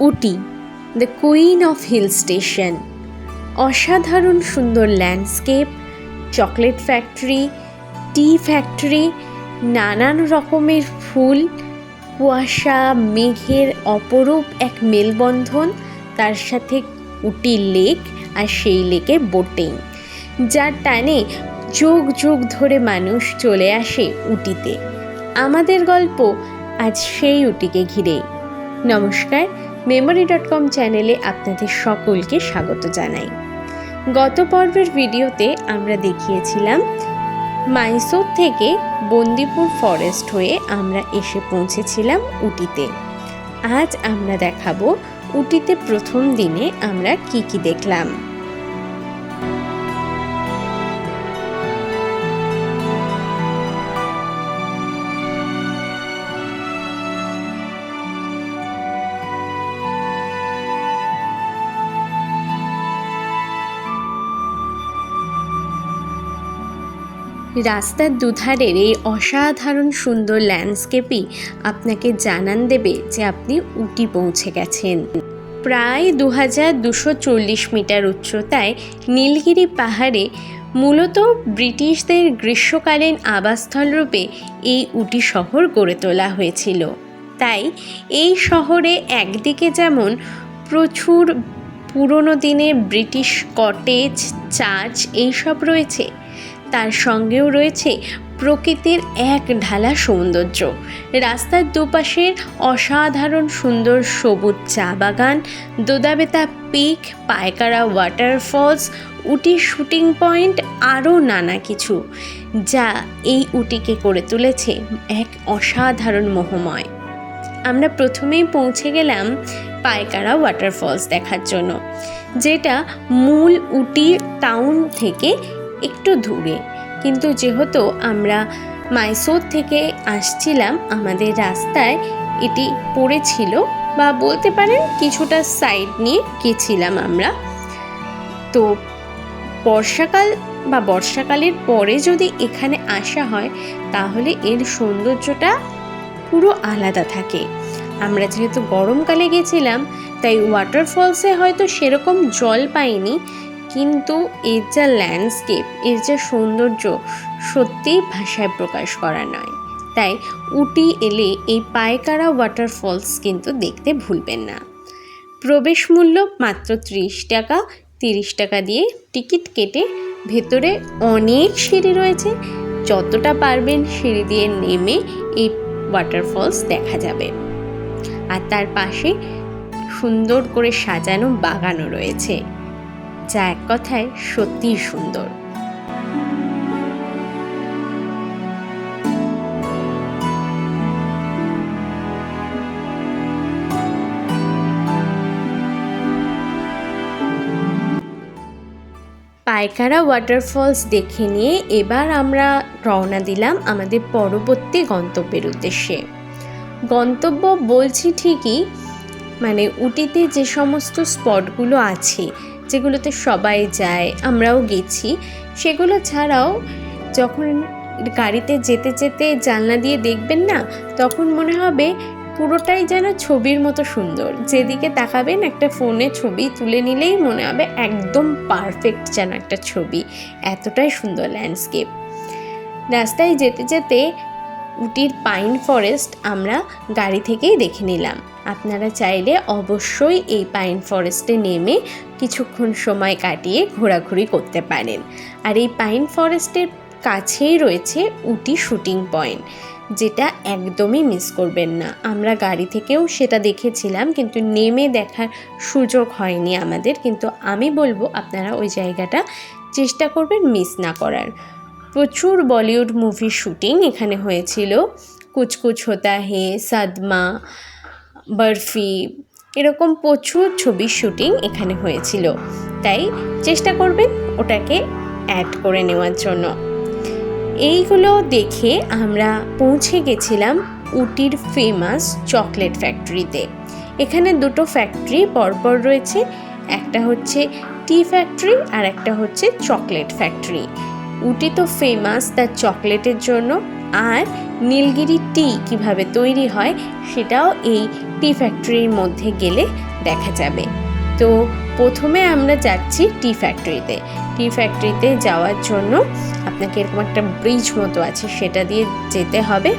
Ooty, the queen of hill station. অসাধারণ সুন্দর landscape, chocolate factory, tea factory, নানান রকমের ফুল, কুয়াশা, মেঘের অপরূপ এক মেলবন্ধন, তার সাথে উটি লেক, আর সেই লেকে বোটিং, যার টানে যুগ যুগ ধরে মানুষ চলে আসে উটিতে। আমাদের গল্প আজ সেই উটিকে ঘিরেই। নমস্কার, memory.com চ্যানেলে আপনাদের সকলকে স্বাগত জানাই। গত পর্বের ভিডিওতে আমরা দেখিয়েছিলাম মাইসোর থেকে বন্দিপুর ফরেস্ট হয়ে আমরা এসে পৌঁছেছিলাম উটিতে। আজ আমরা দেখাবো উটিতে প্রথম দিনে আমরা কি দেখলাম। রাস্তার দুধারের এই অসাধারণ সুন্দর ল্যান্ডস্কেপই আপনাকে জানান দেবে যে আপনি উটি পৌঁছে গেছেন। প্রায় 2240 মিটার উচ্চতায় নীলগিরি পাহাড়ে মূলত ব্রিটিশদের গ্রীষ্মকালীন আবাসস্থল রূপে এই উটি শহর গড়ে তোলা হয়েছিল। তাই এই শহরে একদিকে যেমন প্রচুর পুরনো দিনের ব্রিটিশ কটেজ, চার্চ এইসব রয়েছে, তার সঙ্গেও রয়েছে প্রকৃতির এক ঢালা সৌন্দর্য। রাস্তার দুপাশের অসাধারণ সুন্দর সবুজ চা বাগান, দোদাবেতা পিক, পায়কারা ওয়াটারফলস, উটির শুটিং পয়েন্ট, আরও নানা কিছু, যা এই উটিকে করে তুলেছে এক অসাধারণ মোহময়। আমরা প্রথমেই পৌঁছে গেলাম পায়কারা ওয়াটারফলস দেখার জন্য, যেটা মূল উটি টাউন থেকে একটু দূরে। কিন্তু যেহেতু আমরা মাইসোর থেকে আসছিলাম, আমাদের রাস্তায় এটি পড়েছিল, বা বলতে পারেন কিছুটা সাইড নিয়ে গেছিলাম আমরা। তো বর্ষাকালের পরে যদি এখানে আসা হয় তাহলে এর সৌন্দর্যটা পুরো আলাদা থাকে। আমরা যেহেতু গরমকালে গেছিলাম তাই ওয়াটারফলসে হয়তো সেরকম জল পাইনি, কিন্তু এর যা ল্যান্ডস্কেপ, এর যা সৌন্দর্য সত্যিই ভাষায় প্রকাশ করা নয়। তাই উটি এলে এই পায়কারা ওয়াটারফলস কিন্তু দেখতে ভুলবেন না। প্রবেশ মূল্য মাত্র 30 টাকা। 30 টাকা দিয়ে টিকিট কেটে ভেতরে অনেক সিঁড়ি রয়েছে, যতটা পারবেন সিঁড়ি দিয়ে নেমে এই ওয়াটারফলস দেখা যাবে। আর তার পাশে সুন্দর করে সাজানো বাগানও রয়েছে, যা এক কথায় সত্যিই সুন্দর। পায়কারা ওয়াটারফলস দেখে নিয়ে এবার আমরা রওনা দিলাম আমাদের পরবর্তী গন্তব্যের উদ্দেশ্যে। গন্তব্য বলছি ঠিকই, মানে উটিতে যে সমস্ত স্পটগুলো আছে যেগুলোতে সবাই যায়, আমরাও গেছি, সেগুলো ছাড়াও যখন গাড়িতে যেতে যেতে জানলা দিয়ে দেখবেন না, তখন মনে হবে পুরোটাই যেন ছবির মতো সুন্দর। যেদিকে তাকাবেন একটা ফোনে ছবি তুলে নিলেই মনে হবে একদম পারফেক্ট যেন একটা ছবি, এতটাই সুন্দর ল্যান্ডস্কেপ। রাস্তায় যেতে যেতে উটির পাইন ফরেস্ট আমরা গাড়ি থেকেই দেখে নিলাম। আপনারা চাইলে অবশ্যই এই পাইন ফরেস্টে নেমে কিছুক্ষণ সময় কাটিয়ে ঘোরাঘুরি করতে পারেন। আর এই পাইন ফরেস্টের কাছেই রয়েছে উটি শুটিং পয়েন্ট, যেটা একদমই মিস করবেন না। আমরা গাড়ি থেকেও সেটা দেখেছিলাম, কিন্তু নেমে দেখার সুযোগ হয়নি আমাদের। কিন্তু আমি বলবো আপনারা ওই জায়গাটা চেষ্টা করবেন মিস না করার। প্রচুর বলিউড মুভির শুটিং এখানে হয়েছিল। কুছ কুছ হোতা হে, সাদমা, বরফি, এরকম প্রচুর ছবির শুটিং এখানে হয়েছিল। তাই চেষ্টা করবেন ওটাকে অ্যাড করে নেওয়ার জন্য। এইগুলো দেখে আমরা পৌঁছে গেছিলাম উটির ফেমাস চকলেট ফ্যাক্টরিতে। এখানে দুটো ফ্যাক্টরি পরপর রয়েছে, একটা হচ্ছে টি ফ্যাক্টরি আর একটা হচ্ছে চকলেট ফ্যাক্টরি। উটি তো ফেমাস তার চকলেটের জন্য, আর নীলগিরি টি কিভাবে তৈরি হয় সেটাও এই টি ফ্যাক্টরির মধ্যে গেলে দেখা যাবে। তো প্রথমে আমরা যাচ্ছি টি ফ্যাক্টরিতে। টি ফ্যাক্টরিতে যাওয়ার জন্য আপনাকে এরকম একটা ব্রিজ মতো আছে, সেটা দিয়ে যেতে হবে।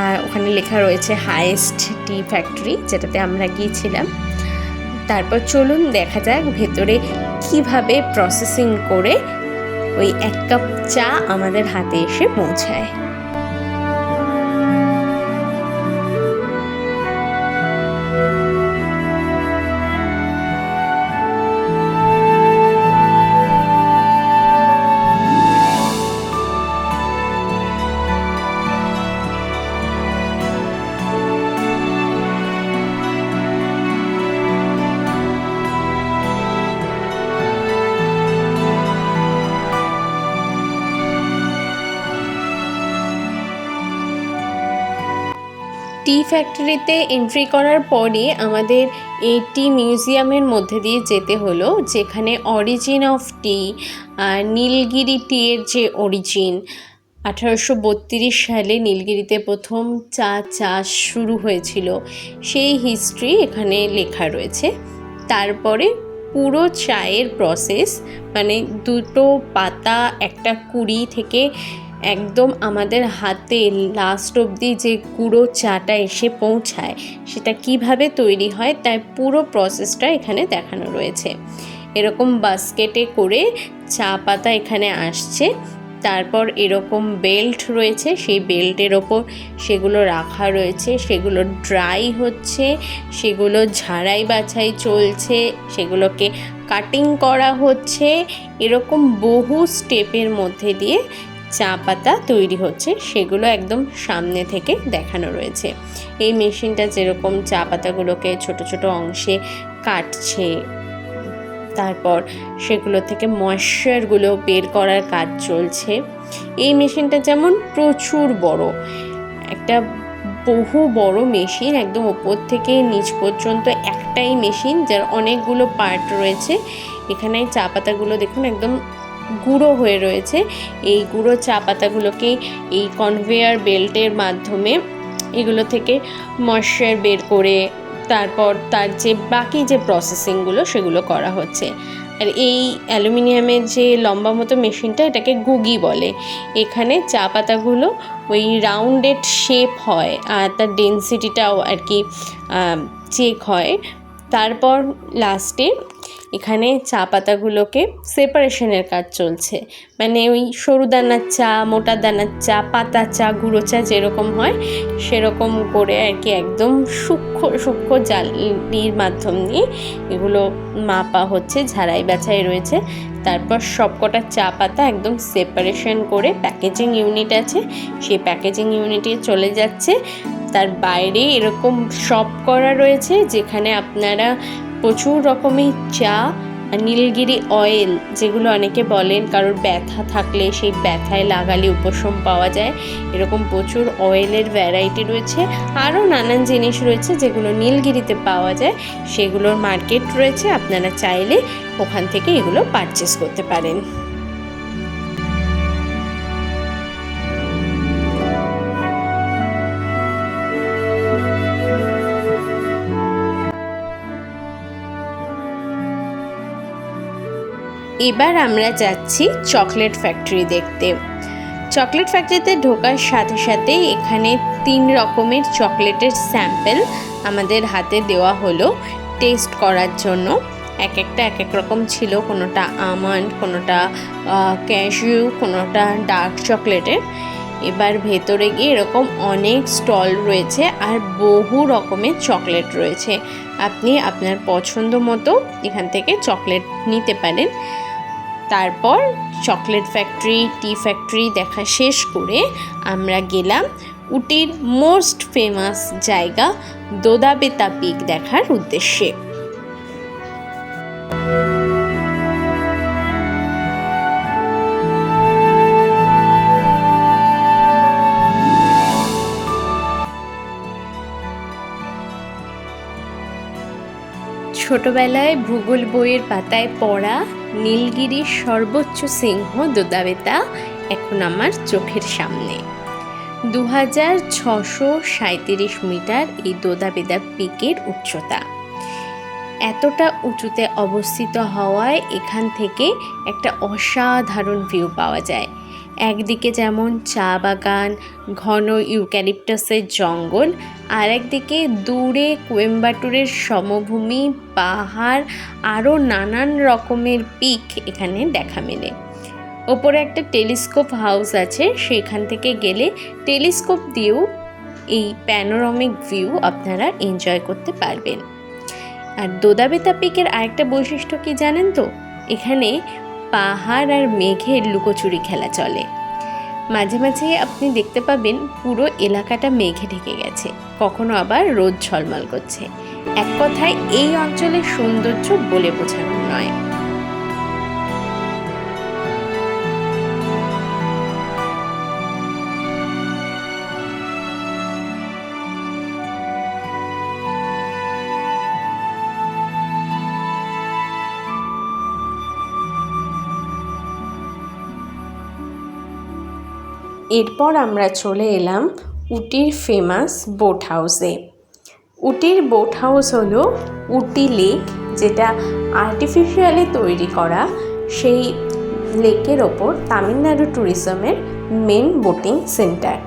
আর ওখানে লেখা রয়েছে হাইয়েস্ট টি ফ্যাক্টরি, যেটাতে আমরা গিয়েছিলাম। তারপর চলুন দেখা যাক ভেতরে কিভাবে প্রসেসিং করে ওই 1 কাপ চা আমাদের হাতে এসে পৌঁছায়। টি ফ্যাক্টরিতে এন্ট্রি করার পরে আমাদের এই টি মিউজিয়ামের মধ্যে দিয়ে যেতে হলো, যেখানে অরিজিন অফ টি, নীলগিরি টি এর যে অরিজিন, 1832 সালে নীলগিরিতে প্রথম চা চাষ শুরু হয়েছিল, সেই হিস্ট্রি এখানে লেখা রয়েছে। তারপরে পুরো চায়ের প্রসেস, মানে 2টো পাতা, একটা কুড়ি থেকে একদম আমাদের হাতে লাস্ট অবধি যে গুঁড়ো চাটা এসে পৌঁছায়, সেটা কিভাবে তৈরি হয় তার পুরো প্রসেসটা এখানে দেখানো রয়েছে। এরকম বাস্কেটে করে চা পাতা এখানে আসছে, তারপর এরকম বেল্ট রয়েছে, সেই বেল্টের ওপর সেগুলো রাখা রয়েছে, সেগুলো ড্রাই হচ্ছে, সেগুলো ঝাড়াই বাছাই চলছে, সেগুলোকে কাটিং করা হচ্ছে। এরকম বহু স্টেপের মধ্যে দিয়ে চা পাতা তৈরি হচ্ছে, সেগুলো একদম সামনে থেকে দেখানো রয়েছে। এই মেশিনটা যেরকম চা পাতাগুলোকে ছোট ছোট অংশে কাটছে, তারপর সেগুলো থেকে ময়েশ্চারগুলো বের করার কাজ চলছে। এই মেশিনটা যেমন প্রচুর বড়, একটা বহু বড় মেশিন, একদম ওপর থেকে নিচ পর্যন্ত একটাই মেশিন, যার অনেকগুলো পার্ট রয়েছে। এখানে চা পাতাগুলো দেখুন একদম গুঁড়ো হয়ে রয়েছে। এই গুঁড়ো চা পাতাগুলোকে এই কনভেয়ার বেল্টের মাধ্যমে এগুলো থেকে ময়েশ্চার বের করে তারপর তার যে বাকি যে প্রসেসিংগুলো সেগুলো করা হচ্ছে। আর এই অ্যালুমিনিয়ামের যে লম্বা মতো মেশিনটা, এটাকে গুগি বলে। এখানে চা পাতাগুলো ওই রাউন্ডেড শেপ হয়, আর তার ডেন্সিটিটাও আর কি চেক হয়। তারপর লাস্টে এখানে চা পাতাগুলোকে সেপারেশনের কাজ চলছে, মানে ওই সরু দানার চা, মোটা দানার চা, পাতা চা, গুঁড়ো চা যেরকম হয় সেরকম করে আর কি একদম সূক্ষ্ম সূক্ষ্ম জালির মাধ্যম দিয়ে এগুলো মাপা হচ্ছে, ঝাড়াই বাছাই রয়েছে। তারপর সবকটা চা পাতা একদম সেপারেশন করে প্যাকেজিং ইউনিট আছে, সেই প্যাকেজিং ইউনিটে চলে যাচ্ছে। তার বাইরে এরকম শপ করা রয়েছে, যেখানে আপনারা প্রচুর রকমের চা আর নীলগিরি অয়েল, যেগুলো অনেকে বলেন কারোর ব্যথা থাকলে সেই ব্যথায় লাগালে উপশম পাওয়া যায়, এরকম প্রচুর অয়েলের ভ্যারাইটি রয়েছে। আরও নানান জিনিস রয়েছে যেগুলো নীলগিরিতে পাওয়া যায়, সেগুলোর মার্কেট রয়েছে, আপনারা চাইলে ওখান থেকে এগুলো পারচেস করতে পারেন। এবার আমরা যাচ্ছি চকলেট ফ্যাক্টরি দেখতে। চকলেট ফ্যাক্টরিতে ঢোকার সাথে সাথে এখানে 3 রকমের চকলেটের স্যাম্পল আমাদের হাতে দেওয়া হলো টেস্ট করার জন্য। এক একটা এক এক রকম ছিল, কোনোটা আমন্ড, কোনোটা ক্যাশিউ, কোনোটা ডার্ক চকলেটের। এবার ভেতরে গিয়ে এরকম অনেক স্টল রয়েছে আর বহু রকমের চকলেট রয়েছে। আপনি আপনার পছন্দ মতো এখান থেকে চকলেট নিতে পারেন। তারপর চকলেট ফ্যাক্টরি, টি ফ্যাক্টরি দেখা শেষ করে আমরা গেলাম উটির মোস্ট ফেমাস জায়গা দোদাবেতা পিক দেখার উদ্দেশ্যে। ছোটবেলায় ভূগোল বইয়ের পাতায় পড়া নীলগিরির সর্বোচ্চ সিংহ দোদাবেতা এখন আমার চোখের সামনে। 2637 মিটার এই দোদাবেদা পিকের উচ্চতা। এতটা উঁচুতে অবস্থিত হওয়ায় এখান থেকে একটা অসাধারণ ভিউ পাওয়া যায়। একদিকে যেমন চা বাগান, ঘন ইউক্যালিপটাসের জঙ্গল, আর একদিকে দূরে কোয়েম্বাটুরের সমভূমি, পাহাড়, আরও নানান রকমের পিক এখানে দেখা মেলে। ওপরে একটা টেলিস্কোপ হাউস আছে, সেখান থেকে গেলে টেলিস্কোপ দিয়েও এই প্যানোরামিক ভিউ আপনারা এনজয় করতে পারবেন। আর দোদাবেদা পিকের আরেকটা বৈশিষ্ট্য কি জানেন তো? এখানে পাহাড় আর মেঘের লুকোচুরি খেলা চলে। মাঝে মাঝে আপনি দেখতে পাবেন পুরো এলাকাটা মেঘে ঢেকে গেছে, কখনো আবার রোদ ঝলমল করছে। এক কথায় এই অঞ্চলের সৌন্দর্য বলে বোঝানো নয়। এরপর আমরা চলে এলাম উটির ফেমাস বোট হাউসে। উটির বোট হাউস হলো উটি লেক, যেটা আর্টিফিশিয়ালি তৈরি করা। সেই লেকের ওপর তামিলনাড়ু ট্যুরিজমের মেন বোটিং সেন্টার।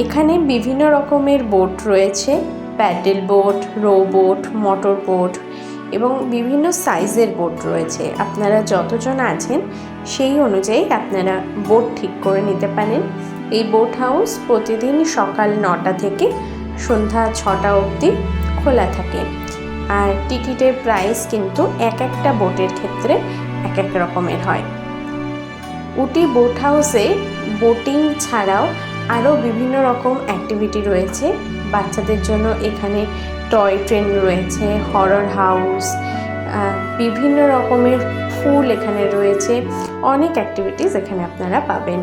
এখানে বিভিন্ন রকমের বোট রয়েছে, paddle boat, row boat, motor boat এবং বিভিন্ন সাইজের বোট রয়েছে। আপনারা যতজন আছেন সেই অনুযায়ী আপনারা বোট ঠিক করে নিতে পারেন। এই বোট হাউস প্রতিদিন সকাল 9টা থেকে সন্ধ্যা 6টা অবধি খোলা থাকে। আর টিকিটের প্রাইস কিন্তু এক একটা বোটের ক্ষেত্রে এক এক রকমের হয়। উটি বোট হাউসে বোটিং ছাড়াও আরও বিভিন্ন রকম অ্যাক্টিভিটি রয়েছে। বাচ্চাদের জন্য এখানে টয় ট্রেন রয়েছে, হরর হাউস, বিভিন্ন রকমের ফুল এখানে রয়েছে, অনেক অ্যাক্টিভিটিস এখানে আপনারা পাবেন।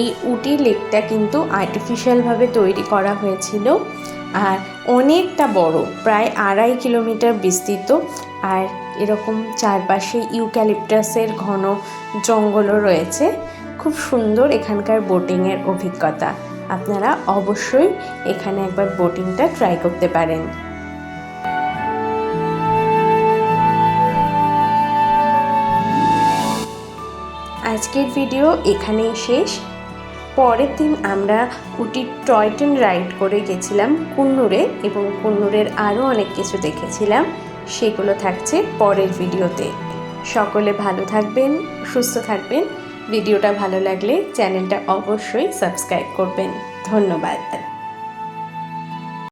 এই উটি লেকটা কিন্তু আর্টিফিশিয়ালভাবে তৈরি করা হয়েছিল আর অনেকটা বড়, প্রায় 2.5 কিলোমিটার বিস্তৃত। আর এরকম চারপাশে ইউক্যালিপটাসের ঘন জঙ্গলও রয়েছে। খুব সুন্দর এখানকার বোটিংয়ের অভিজ্ঞতা। আপনারা অবশ্যই এখানে একবার বোটিংটা ট্রাই করতে পারেন। আজকের ভিডিও এখানেই শেষ। পরের দিন আমরা উটির টয় ট্রেন রাইড করে গেছিলাম কুন্নুরে এবং কুন্নুরের আরও অনেক কিছু দেখেছিলাম। সেগুলো থাকছে পরের ভিডিওতে। সকলে ভালো থাকবেন, সুস্থ থাকবেন। ভিডিওটা ভালো লাগলে চ্যানেলটা অবশ্যই সাবস্ক্রাইব করবেন। ধন্যবাদ।